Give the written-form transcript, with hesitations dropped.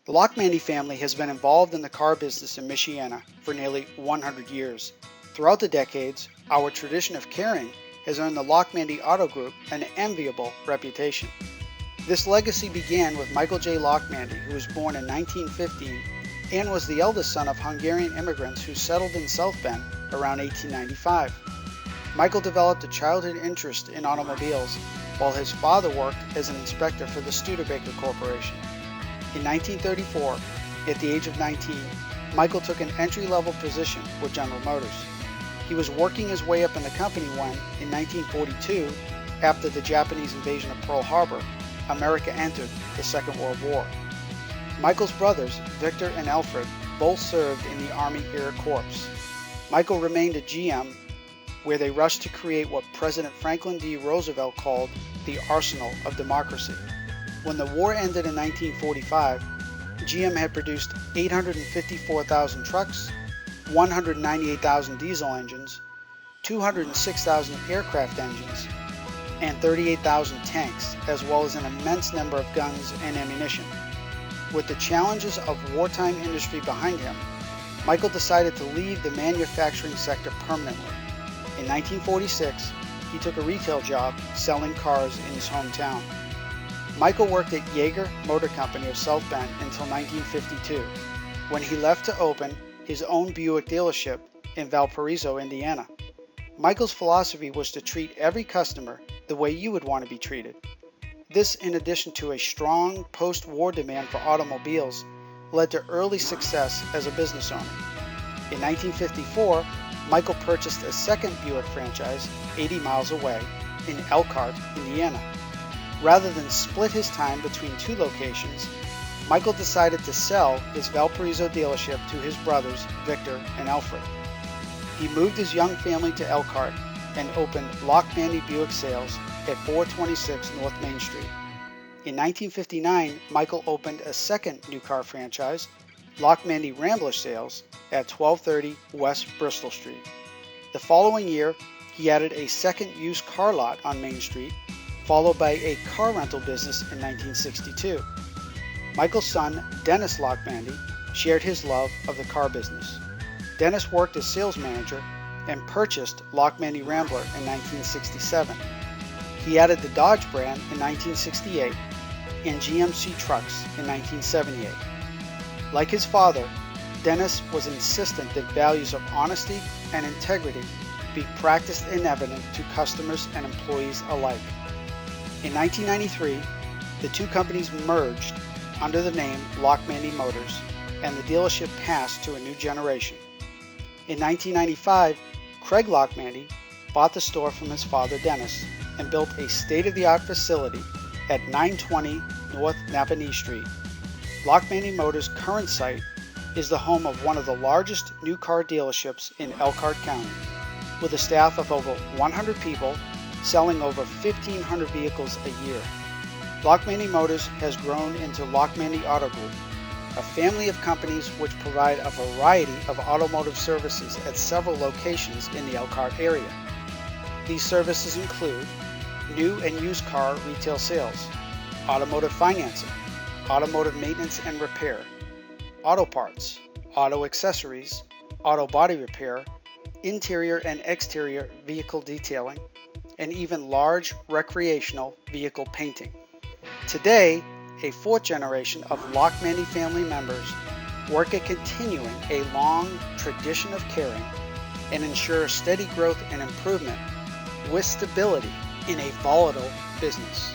The Lochmandy family has been involved in the car business in Michiana for nearly 100 years. Throughout the decades, our tradition of caring has earned the Lochmandy Auto Group an enviable reputation. This legacy began with Michael J Lochmandy, who was born in 1915 and was the eldest son of Hungarian immigrants who settled in South Bend around 1895. Michael developed a childhood interest in automobiles, while his father worked as an inspector for the Studebaker Corporation. In 1934, at the age of 19, Michael took an entry-level position with General Motors. He was working his way up in the company when, in 1942, after the Japanese invasion of Pearl Harbor, America entered the Second World War. Michael's brothers, Victor and Alfred, both served in the Army Air Corps. Michael remained at GM, where they rushed to create what President Franklin D. Roosevelt called the arsenal of democracy. When the war ended in 1945, GM had produced 854,000 trucks, 198,000 diesel engines, 206,000 aircraft engines, and 38,000 tanks, as well as an immense number of guns and ammunition. With the challenges of wartime industry behind him, Michael decided to leave the manufacturing sector permanently. In 1946, he took a retail job selling cars in his hometown. Michael worked at Yeager Motor Company of South Bend until 1952, when he left to open his own Buick dealership in Valparaiso, Indiana. Michael's philosophy was to treat every customer the way you would want to be treated. This, in addition to a strong post-war demand for automobiles, led to early success as a business owner. In 1954, Michael purchased a second Buick franchise 80 miles away in Elkhart, Indiana. Rather than split his time between two locations, Michael decided to sell his Valparaiso dealership to his brothers Victor and Alfred. He moved his young family to Elkhart and opened Lochmandy Buick Sales at 426 North Main Street. In 1959, Michael opened a second new car franchise, Lochmandy Rambler Sales, at 1230 West Bristol Street. The following year, he added a second used car lot on Main Street, followed by a car rental business in 1962. Michael's son, Dennis Lochmandy, shared his love of the car business. Dennis worked as sales manager and purchased Lochmandy Rambler in 1967. He added the Dodge brand in 1968 and GMC trucks in 1978. Like his father, Dennis was insistent that values of honesty and integrity be practiced and evident to customers and employees alike. In 1993, the two companies merged under the name Lochmandy Motors, and the dealership passed to a new generation. In 1995, Craig Lochmandy bought the store from his father Dennis and built a state-of-the-art facility at 920 North Napanee Street. Lochmandy Motors' current site is the home of one of the largest new car dealerships in Elkhart County, with a staff of over 100 people selling over 1,500 vehicles a year. Lochmandy Motors has grown into Lochmandy Auto Group, a family of companies which provide a variety of automotive services at several locations in the Elkhart area. These services include new and used car retail sales, automotive financing, automotive maintenance and repair, auto parts, auto accessories, auto body repair, interior and exterior vehicle detailing, and even large recreational vehicle painting. Today, a fourth generation of Lochmandy family members work at continuing a long tradition of caring and ensure steady growth and improvement with stability in a volatile business.